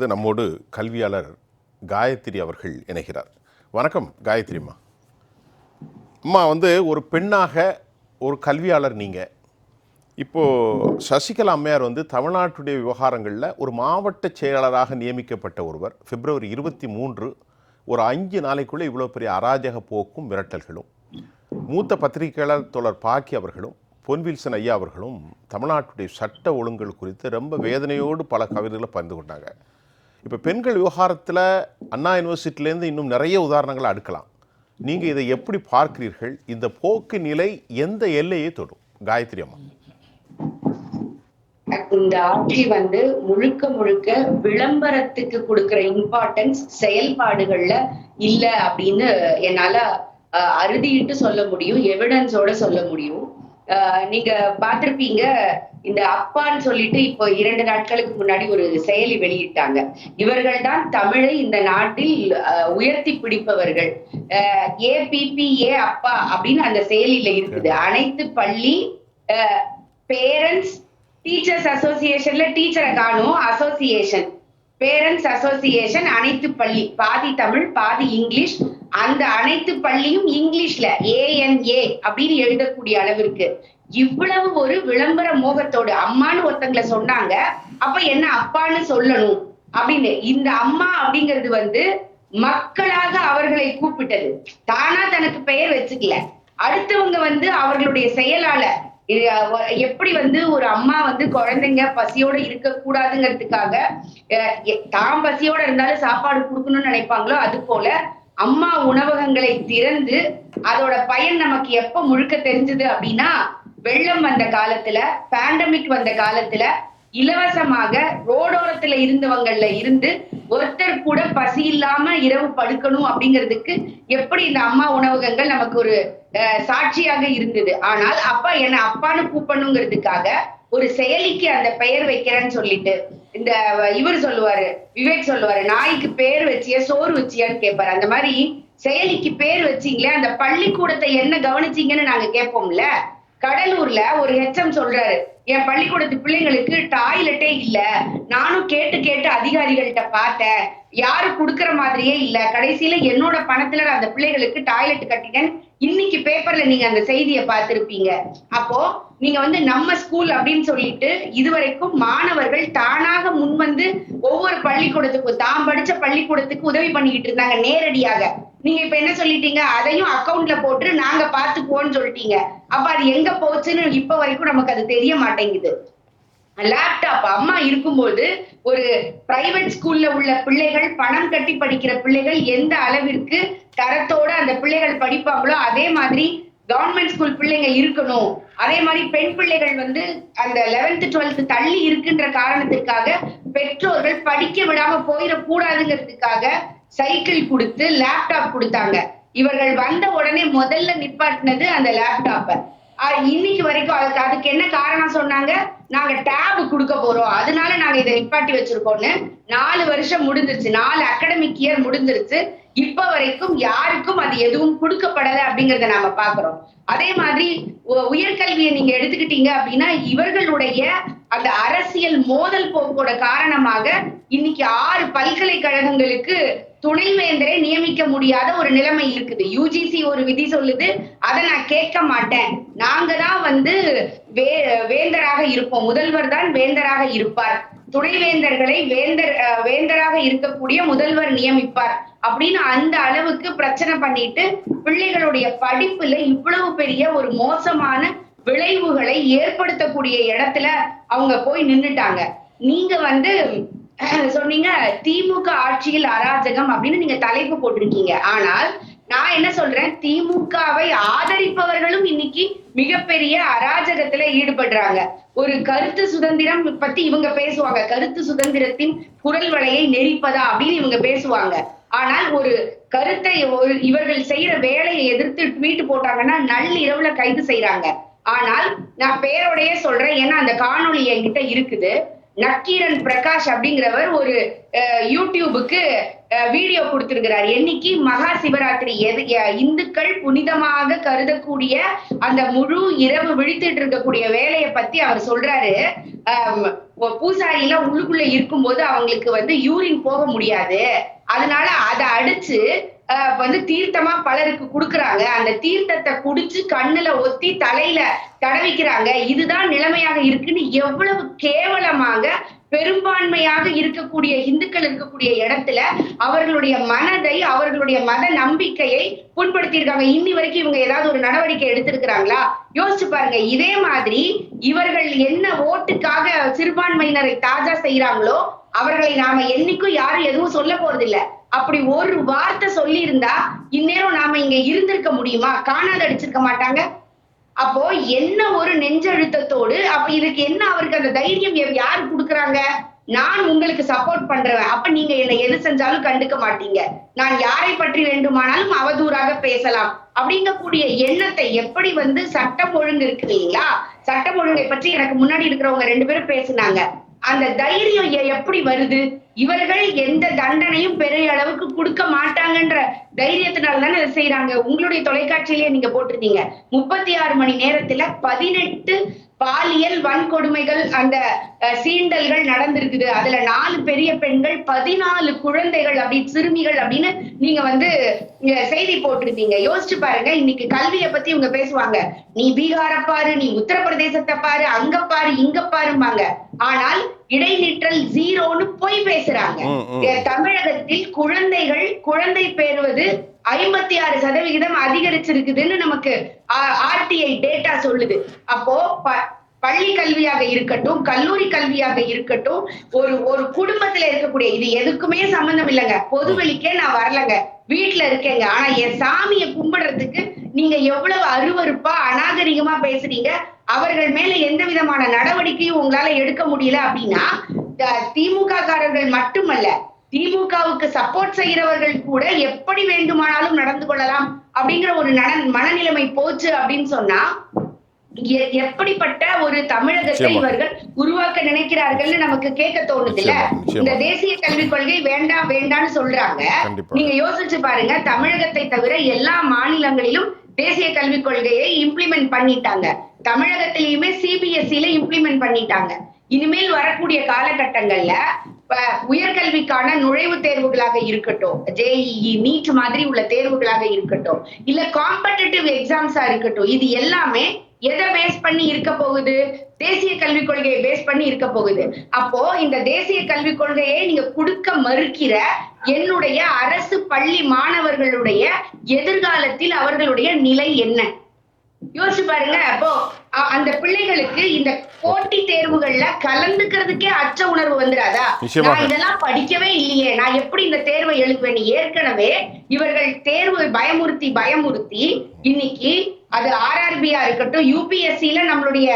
நம்மோடு கல்வியாளர் காயத்ரி அவர்கள் இணைகிறார். வணக்கம் காயத்ரி அம்மா. அம்மா ஒரு பெண்ணாக ஒரு கல்வியாளர் நீங்கள். இப்போது சசிகலா அம்மையார் தமிழ்நாட்டுடைய விவகாரங்களில் ஒரு மாவட்ட செயலாளராக நியமிக்கப்பட்ட ஒருவர். பிப்ரவரி 23 ஒரு 5 நாளைக்குள்ளே இவ்வளோ பெரிய அராஜக போக்கும் மிரட்டல்களும். மூத்த பத்திரிகையாளர் தோழர் பாக்கி அவர்களும் பொன்வில்சன் ஐயா அவர்களும் தமிழ்நாட்டுடைய சட்ட ஒழுங்குகள் குறித்து ரொம்ப வேதனையோடு பல கவிதைகளை பகிர்ந்து கொண்டாங்க. இப்போ பெண்கள் விவகாரத்தில் அண்ணா யூனிவர்சிட்டியிலேருந்து இன்னும் நிறைய உதாரணங்களை அடுக்கலாம். நீங்கள் இதை எப்படி பார்க்கிறீர்கள்? இந்த போக்கு நிலை எந்த எல்லையை தொடும்? காயத்ரி அம்மா. இந்த ஆட்சி முழுக்க முழுக்க விளம்பரத்துக்கு கொடுக்கிற இம்பார்ட்டன்ஸ் செயல்பாடுகள்ல இல்ல அப்படின்னு என்னால அறுதிட்டு சொல்ல முடியும், எவிடன்ஸோட சொல்ல முடியும். நீங்க பார்த்திருப்பீங்க, இந்த அப்பான்னு சொல்லிட்டு இப்போ 2 நாட்களுக்கு முன்னாடி ஒரு செயலி வெளியிட்டாங்க. இவர்கள் தான் தமிழை இந்த நாட்டில் உயர்த்தி பிடிப்பவர்கள். APPA அப்பா அப்படின்னு அந்த செயலியில இருக்குது. அனைத்து பள்ளி பேரண்ட்ஸ் டீச்சர்ஸ் அசோசியேஷன்ல டீச்சரை காணும், அசோசியேஷன் பேரண்ட்ஸ் அசோசியேஷன் அனைத்து பள்ளி, பாதி தமிழ் பாதி இங்கிலீஷ். அந்த அனைத்து பள்ளியும் இங்கிலீஷ்ல ANA அப்படின்னு எழுதக்கூடிய அளவிற்கு இவ்வளவு ஒரு விளம்பர மோகத்தோடு அம்மான்னு ஒருத்தங்களை சொன்னாங்க. அப்ப என்ன அப்பான்னு சொல்லணும் அப்படின்னு இந்த அம்மா அப்படிங்கிறது மக்களாக அவர்களை கூப்பிட்டது. தானா தனக்கு பெயர் வச்சுக்கல. அடுத்தவங்க அவர்களுடைய செயலால எப்படி ஒரு அம்மா குழந்தைங்க பசியோட இருக்க கூடாதுங்கிறதுக்காக தாம் பசியோட இருந்தாலும் சாப்பாடு கொடுக்கணும்னு நினைப்பாங்களோ, அது போல அம்மா உணவகங்களை திறந்து அதோட பயன் நமக்கு எப்ப முழுக்க தெரிஞ்சது அப்படின்னா, வெள்ளம் வந்த காலத்துல, பேண்டமிக் வந்த காலத்துல இலவசமாக ரோடோரத்துல இருந்தவங்கள்ல இருந்து ஒருத்தர் கூட பசி இல்லாம இரவு படுக்கணும் அப்படிங்கிறதுக்கு எப்படி இந்த அம்மா உணவகங்கள் நமக்கு ஒரு சாட்சியாக இருந்தது. ஆனால் அப்பா என்ன அப்பான்னு கூப்பிடணுங்கிறதுக்காக ஒரு செயலிக்கு அந்த பெயர் வைக்கிறேன்னு சொல்லிட்டு இந்த இவர் சொல்லுவாரு, விவேக் சொல்லுவாரு, நாய்க்கு பேர் வச்சியா சோறு வச்சியான்னு கேட்பாரு. அந்த மாதிரி செயலிக்கு பேர் வச்சீங்களே, அந்த பள்ளிக்கூடத்தை என்ன கவனிச்சீங்கன்னு நாங்க கேட்போம்ல. கடலூர்ல ஒரு HM சொல்றாரு, என் பள்ளிக்கூடத்து பிள்ளைங்களுக்கு டாய்லெட்டே இல்ல, நானும் கேட்டு கேட்டு அதிகாரிகள்கிட்ட பார்த்தேன், யாரும் குடுக்கற மாதிரியே இல்ல, கடைசியில என்னோட பணத்துல அந்த பிள்ளைகளுக்கு டாய்லெட் கட்டிட்டேன். இன்னைக்கு பேப்பர்ல நீங்க அந்த செய்தியை பார்த்திருப்பீங்க. அப்போ நீங்க நம்ம ஸ்கூல் அப்படின்னு சொல்லிட்டு இதுவரைக்கும் மாணவர்கள் தானாக முன்வந்து ஒவ்வொரு பள்ளிக்கூடத்துக்கும் தாம் படிச்ச பள்ளிக்கூடத்துக்கு உதவி பண்ணிக்கிட்டு இருந்தாங்க நேரடியாக. நீங்க இப்ப என்ன சொல்லிட்டீங்க, அதையும் அக்கௌண்ட்ல போட்டு நாங்க பாத்துக்குவோம்னு சொல்லிட்டீங்க. அப்ப அது எங்க போச்சுன்னு இப்ப வரைக்கும் நமக்கு அது தெரிய மாட்டேங்குது. லேப்டாப் அம்மா இருக்கும்போது ஒரு பிரைவேட் ஸ்கூல்ல உள்ள பிள்ளைகள், பணம் கட்டி படிக்கிற பிள்ளைகள் எந்த அளவிற்கு தரத்தோட அந்த பிள்ளைகள் படிப்பாங்களோ அதே மாதிரி கவர்மெண்ட் ஸ்கூல் பிள்ளைங்க இருக்கணும். அதே மாதிரி பெண் பிள்ளைகள் அந்த 11th 12th தள்ளி இருக்குன்ற காரணத்திற்காக பெற்றோர்கள் படிக்க விடாம போயிடக்கூடாதுங்கிறதுக்காக சைக்கிள் கொடுத்து லேப்டாப் கொடுத்தாங்க. இவர்கள் வந்த உடனே முதல்ல நிப்பாட்டினது அந்த லேப்டாப்ப. இன்னைக்கு வரைக்கும் அதுக்கு என்ன காரணம் சொன்னாங்க, நாங்க டேப் கொடுக்க போறோம், அதனால நாங்க இதை நிப்பாட்டி வச்சிருக்கோம்னு. 4 வருஷம் முடிஞ்சிருச்சு, 4 அகாடமிக் இயர் முடிஞ்சிருச்சு. இப்ப வரைக்கும் யாருக்கும் அது எதுவும் கொடுக்கப்படல அப்படிங்கறத நாம பாக்குறோம். அதே மாதிரி உயர்கல்வியை நீங்க எடுத்துக்கிட்டீங்க அப்படின்னா, இவர்களுடைய அந்த அரசியல் மோதல் போக்கோட காரணமாக இன்னைக்கு 6 பல்கலைக்கழகங்களுக்கு துணைவேந்தரை நியமிக்க முடியாத ஒரு நிலைமை இருக்குது. UGC ஒரு விதி சொல்லுது, அதை நான் கேட்க மாட்டேன், நாங்க தான் வேந்தராக இருப்போம், முதல்வர் தான் வேந்தராக இருப்பார், துணைவேந்தர்களை வேந்தராக இருக்கக்கூடிய முதல்வர் நியமிப்பார் அப்படின்னு அந்த அளவுக்கு பிரச்சனை பண்ணிட்டு பிள்ளைகளுடைய படிப்புல இவ்வளவு பெரிய ஒரு மோசமான விளைவுகளை ஏற்படுத்தக்கூடிய இடத்துல அவங்க போய் நின்னுட்டாங்க. நீங்க சொன்னீங்க திமுக ஆட்சியில் அராஜகம் அப்படின்னு நீங்க தலைப்பு போட்டிருக்கீங்க. ஆனால் நான் என்ன சொல்றேன், திமுகவை ஆதரிப்பவர்களும் இன்னைக்கு மிகப்பெரிய அராஜகத்துல ஈடுபடுறாங்க. ஒரு கருத்து சுதந்திரம் பத்தி இவங்க பேசுவாங்க, கருத்து சுதந்திரத்தின் குரல் வலையை நெரிப்பதா அப்படின்னு இவங்க பேசுவாங்க. ஆனால் ஒரு கருத்தை இவர்கள் செய்யற வேலையை எதிர்த்து ட்வீட் போட்டாங்கன்னா நள்ளிரவுல கைது செய்யறாங்க. ஆனால் நான் பேரோடையே சொல்றேன், ஏன்னா அந்த காணொளி என்கிட்ட இருக்குது. நக்கீரன் பிரகாஷ் அப்படிங்கிறவர் ஒரு யூடியூபுக்கு வீடியோ கொடுத்திருக்கிறார். என்னைக்கு மகா சிவராத்திரி இந்துக்கள் புனிதமாக கருதக்கூடிய அந்த முழு இரவு விழித்துட்டு இருக்கக்கூடிய வேலையை பத்தி அவர் சொல்றாரு. பூசாரி எல்லாம் உள்ளுக்குள்ள இருக்கும்போது அவங்களுக்கு வந்து யூரின் போக முடியாது. அதனால அதை அடிச்சு வந்து தீர்த்தமா பலருக்கு குடுக்குறாங்க. அந்த தீர்த்தத்தை குடிச்சு கண்ணுல ஒத்தி தலையில தடவிக்கிறாங்க. இதுதான் நிலைமையாக இருக்குன்னு எவ்வளவு கேவலமாக பெரும்பான்மையாக இருக்கக்கூடிய இந்துக்கள் இருக்கக்கூடிய இடத்துல அவர்களுடைய மனதை, அவர்களுடைய மத நம்பிக்கையை புண்படுத்தியிருக்காங்க. இன்னி வரைக்கும் இவங்க ஏதாவது ஒரு நடவடிக்கை எடுத்திருக்கிறாங்களா? யோசிச்சு பாருங்க. இதே மாதிரி இவர்கள் என்ன ஓட்டுக்காக சிறுபான்மையினரை தாஜா செய்யறாங்களோ அவர்களை நாம என்னைக்கும் யாரும் எதுவும் சொல்ல போறது இல்ல. அப்படி ஒரு வார்த்தை சொல்லி இருந்தா இந்நேரம் நாம இங்க இருந்திருக்க முடியுமா? காணாத அடிச்சிருக்க மாட்டாங்க. அப்போ என்ன ஒரு நெஞ்சழுத்தத்தோடு அப்ப இதுக்கு என்ன அவருக்கு அந்த தைரியம் யாரு குடுக்குறாங்க? நான் உங்களுக்கு சப்போர்ட் பண்றவன். அப்ப நீங்க என்னை எது செஞ்சாலும் கண்டுக்க மாட்டீங்க. நான் யாரை பற்றி வேண்டுமானாலும் அவதூறாக பேசலாம் அப்படிங்கக்கூடிய எண்ணத்தை எப்படி வந்து சட்டம் ஒழுங்கு இருக்கு இல்லைங்களா? சட்டம் ஒழுங்கை பற்றி எனக்கு முன்னாடி இருக்கிறவங்க 2 பேரும் பேசினாங்க. அந்த தைரியம் எப்படி வருது? இவர்கள் எந்த தண்டனையும் பெரிய அளவுக்கு கொடுக்க மாட்டாங்கன்ற தைரியத்தினால தானே இதை செய்யறாங்க. உங்களுடைய தொலைக்காட்சியிலேயே நீங்க போட்டிருந்தீங்க 36 மணி நேரத்துல 18 பாலியல் வன்கொடுமைகள் அந்த சீண்டல்கள் நடந்திருக்குது. அதுல 4 பெரிய பெண்கள் 14 குழந்தைகள் அப்படி சிறுமிகள் அப்படின்னு நீங்க வந்து செய்தி போட்டிருந்தீங்க. யோசிச்சு பாருங்க. இன்னைக்கு கல்வியை பத்தி இவங்க பேசுவாங்க. நீ பீகார பாரு, நீ உத்தரப்பிரதேசத்தை பாரு, அங்க பாரு, இங்க பாரும்பாங்க. ஆனால் இடைநிற்றல் 0ன்னு போய் பேசுறாங்க. தமிழகத்தில் குழந்தை பெறுவது 56% அதிகரிச்சிருக்குதுன்னு நமக்கு RTI டேட்டா சொல்லுது. அப்போ பள்ளி கல்வியாக இருக்கட்டும், கல்லூரி கல்வியாக இருக்கட்டும், ஒரு குடும்பத்துல இருக்கக்கூடிய இது எதுக்குமே சம்பந்தம் இல்லைங்க. பொதுவெளிக்கே நான் வரலங்க, வீட்டுல இருக்கேங்க. ஆனா என் சாமியை கும்பிடுறதுக்கு நீங்க எவ்வளவு அருவருப்பா அநாகரிகமா பேசுறீங்க. அவர்கள் மேல எந்த விதமான நடவடிக்கையும் உங்களால எடுக்க முடியல அப்படின்னா திமுக காரர்கள் மட்டுமல்ல, திமுகவுக்கு சப்போர்ட் செய்யறவர்கள் கூட எப்படி வேண்டுமானாலும் நடந்து கொள்ளலாம் அப்படிங்கிற ஒரு மனநிலைமை போச்சு அப்படின்னு சொன்னா எப்படிப்பட்ட ஒரு தமிழகத்தை இவர்கள் உருவாக்க நினைக்கிறார்கள்னு நமக்கு கேட்க தோணுது இல்ல. இந்த தேசிய கல்விக் கொள்கை வேண்டாம் வேண்டாம்னு சொல்றாங்க. நீங்க யோசிச்சு பாருங்க. தமிழகத்தை தவிர எல்லா மாநிலங்களிலும் தேசிய கல்விக் கொள்கையை இம்ப்ளிமெண்ட் பண்ணிட்டாங்க. தமிழகத்திலயுமே CBSE இம்ப்ளிமெண்ட் பண்ணிட்டாங்க. இனிமேல் வரக்கூடிய காலகட்டங்கள்ல உயர்கல்விக்கான நுழைவுத் தேர்வுகளாக இருக்கட்டும், JEE நீட் மாதிரி உள்ள தேர்வுகளாக இருக்கட்டும், இல்ல காம்படிட்டிவ் எக்ஸாம்ஸா இருக்கட்டும், இது எல்லாமே எதை பேஸ் பண்ணி இருக்க போகுது? தேசிய கல்விக் கொள்கையை பேஸ் பண்ணி இருக்க போகுது. அப்போ இந்த தேசிய கல்விக் கொள்கையை நீங்க கொடுக்க மறுக்கிற என்னுடைய அரசு பள்ளி மாணவர்களுடைய எதிர்காலத்தில் அவர்களுடைய நிலை என்ன? யோசிச்சு பாருங்க. அப்போ அந்த பிள்ளைகளுக்கு இந்த போட்டி தேர்வுகள்ல கலந்துக்கிறதுக்கே அச்ச உணர்வு வந்துடாதா? நான் இதெல்லாம் படிக்கவே இல்லையே, நான் எப்படி இந்த தேர்வை எழுதுவேன்? ஏற்கனவே இவர்கள் தேர்வு பயமுறுத்தி இன்னைக்கு அது RRBயா இருக்கட்டும், UPSCல நம்மளுடைய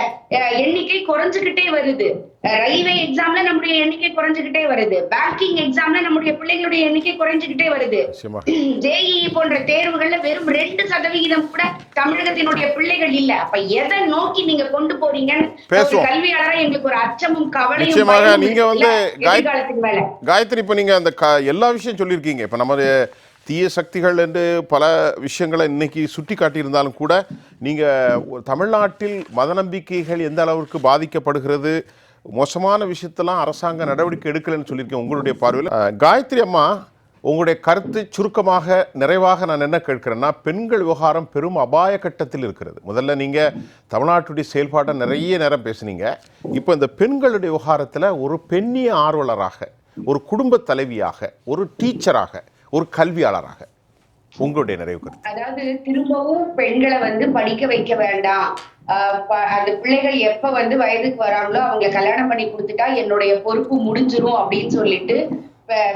எண்ணிக்கை குறைஞ்சுக்கிட்டே வருது. ரயில்வே எக்ஸாம்ல நம்முடைய எண்ணிக்கை குறைஞ்சுக்கிட்டே வருது. பேங்கிங் எக்ஸாம்ல நம்முடைய பிள்ளைகளுடைய எண்ணிக்கை குறைஞ்சுக்கிட்டே வருது. JEE போன்ற தேர்வுகள்ல வெறும் 2% கூட தமிழகத்தினுடைய பிள்ளைகள் இல்ல. அப்ப எதை நோக்கி நீங்க கொண்டு போறீங்கன்னு கல்வியாளரா எங்களுக்கு ஒரு அச்சமும் கவலையும் நீங்க வந்து காயத்ரி, இப்ப நீங்க அந்த எல்லா விஷயம் சொல்லியிருக்கீங்க. இப்ப நம்ம தீய சக்திகள் என்று பல விஷயங்களை இன்னைக்கு சுட்டி காட்டியிருந்தாலும் கூட நீங்கள் தமிழ்நாட்டில் மத நம்பிக்கைகள் எந்த அளவிற்கு பாதிக்கப்படுகிறது, மோசமான விஷயத்தெல்லாம் அரசாங்க நடவடிக்கை எடுக்கலைன்னு சொல்லியிருக்கேன். உங்களுடைய பார்வையில் காயத்ரி அம்மா, உங்களுடைய கருத்து சுருக்கமாக நிறைவாக நான் என்ன கேட்கிறேன்னா, பெண்கள் விவகாரம் பெரும் அபாய கட்டத்தில் இருக்கிறது. முதல்ல நீங்கள் தமிழ்நாட்டுடைய செயல்பாட்டை நிறைய நேரம் பேசுனீங்க. இப்போ இந்த பெண்களுடைய விவகாரத்தில் ஒரு பெண்ணிய ஆர்வலராக, ஒரு குடும்ப தலைவியாக, ஒரு டீச்சராக, ஒரு கல்வியாளராக உங்களுடைய நிறைவு கருத்து. அதாவது திரும்பவும் பெண்களை வந்து படிக்க வைக்க வேண்டாம், அந்த பிள்ளைகள் எப்ப வந்து வயதுக்கு வராங்களோ அவங்க கல்யாணம் பண்ணி கொடுத்துட்டா என்னுடைய பொறுப்பு முடிஞ்சிரும் அப்படின்னு சொல்லிட்டு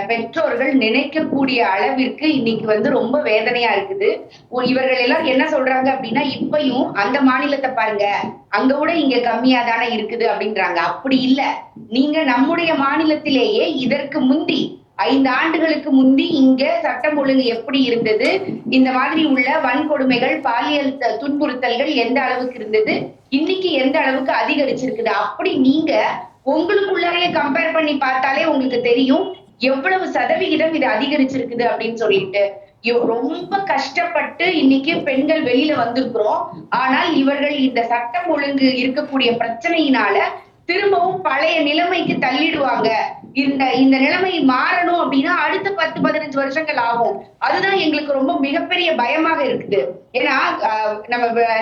பெற்றோர்கள் நினைக்கக்கூடிய அளவிற்கு இன்னைக்கு வந்து ரொம்ப வேதனையா இருக்குது. இவர்கள் எல்லாம் என்ன சொல்றாங்க அப்படின்னா, இப்பயும் அந்த மாநிலத்தை பாருங்க, அங்க கூட இங்க கம்மியா தானே இருக்குது அப்படின்றாங்க. அப்படி இல்ல. நீங்க நம்முடைய மாநிலத்திலேயே இதற்கு முந்தி 5 ஆண்டுகளுக்கு முந்தி இங்க சட்டம் ஒழுங்கு எப்படி இருந்தது, இந்த மாதிரி உள்ள வன்கொடுமைகள், பாலியல் துன்புறுத்தல்கள் எந்த அளவுக்கு இருந்தது, இன்னைக்கு எந்த அளவுக்கு அதிகரிச்சிருக்குது, அப்படி நீங்க உங்களுக்குள்ளாரையே கம்பேர் பண்ணி பார்த்தாலே உங்களுக்கு தெரியும் எவ்வளவு சதவிகிதம் இது அதிகரிச்சிருக்குது அப்படின்னு சொல்லிட்டு. ரொம்ப கஷ்டப்பட்டு இன்னைக்கு பெண்கள் வெளியில வந்திருக்கிறோம். ஆனால் இவர்கள் இந்த சட்டம் ஒழுங்கு இருக்கக்கூடிய பிரச்சனையினால திரும்பவும் பழைய நிலைமைக்கு தள்ளிடுவாங்க. இந்த நிலைமை மாறணும் அப்படின்னா அடுத்த 10-15 வருஷங்கள் ஆகும். அதுதான் எங்களுக்கு ரொம்ப மிகப்பெரிய பயமாக இருக்குது. ஏன்னா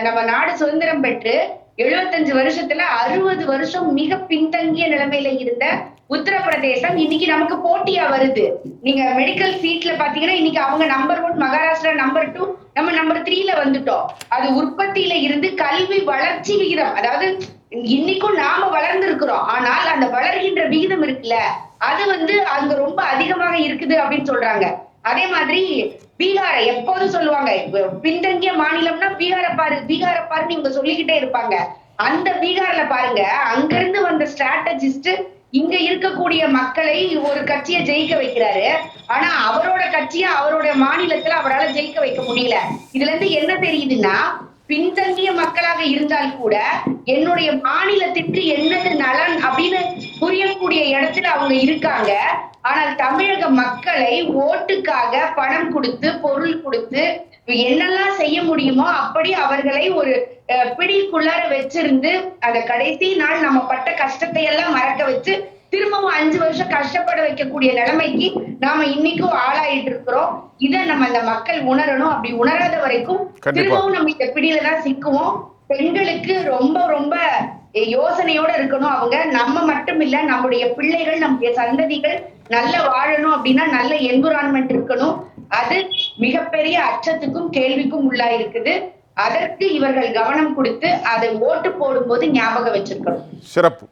நம்ம நாடு சுதந்திரம் பெற்று 75 வருஷத்துல 60 வருஷம் மிக பின்தங்கிய நிலைமையில இருந்த உத்தரப்பிரதேசம் இன்னைக்கு நமக்கு போட்டியா வருது. நீங்க மெடிக்கல் சீட்ல பாத்தீங்கன்னா இன்னைக்கு அவங்க நம்பர் 1, மகாராஷ்டிரா நம்பர் 2, நம்ம நம்பர் 3ல வந்துட்டோம். அது உற்பத்தியில இருந்து கல்வி வளர்ச்சி விகிதம், அதாவது இன்னைக்கும் நாம வளர்ந்து இருக்கிறோம். ஆனால் அந்த வளர்கின்ற விகிதம் இருக்குல்ல, அது அங்க ரொம்ப அதிகமாக இருக்குது அப்படின்னு சொல்றாங்க. அதே மாதிரி பீகாரை எப்போதும் சொல்லுவாங்க, பின்தங்கிய மாநிலம்னா பீகார பாருன்னு இவங்க சொல்லிக்கிட்டே இருப்பாங்க. அந்த பீகார்ல பாருங்க, அங்கிருந்து வந்த ஸ்ட்ராட்டஜிஸ்ட் இங்க இருக்கக்கூடிய மக்களை ஒரு கட்சியை ஜெயிக்க வைக்கிறாரு. ஆனா அவரோட கட்சியை அவரோட மாநிலத்துல அவரால் ஜெயிக்க வைக்க முடியல. இதுல இருந்து என்ன தெரியுதுன்னா, பின்தங்கிய மக்களாக இருந்தால் கூட என்னுடைய மாநிலத்திற்கு என்னது நலன் அப்படின்னு புரியக்கூடிய இடத்துல அவங்க இருக்காங்க. ஆனால் தமிழக மக்களை ஓட்டுக்காக பணம் கொடுத்து பொருள் கொடுத்து என்னெல்லாம் செய்ய முடியுமோ அப்படி அவர்களை ஒரு பிடிக்குள்ளார வச்சிருந்து அந்த கடைசி நாள் நம்ம பட்ட கஷ்டத்தை எல்லாம் மறக்க வச்சு திரும்பவும் 5 வருஷம் கஷ்டப்பட வைக்கக்கூடிய நிலைமைக்கு நாம இன்னைக்கும் ஆளாயிட்டு இருக்கிறோம். இதை நம்ம அந்த மக்கள் உணரணும். அப்படி உணராத வரைக்கும் திரும்பவும் நம்ம இந்த பிடியில தான் சிக்குவோம். பெண்களுக்கு ரொம்ப ரொம்ப யோசனையோட இருக்கணும். அவங்க நம்ம மட்டும் இல்ல, நம்முடைய பிள்ளைகள், நம்முடைய சந்ததிகள் நல்ல வாழணும் அப்படின்னா நல்ல என்விரான்மெண்ட் இருக்கணும். அது மிகப்பெரிய அச்சத்துக்கும் கேள்விக்கும் உள்ளாயிருக்குது. அதற்கு இவர்கள் கவனம் கொடுத்து அதை ஓட்டு போடும்போது ஞாபகம் வச்சிருக்கணும். சிறப்பு.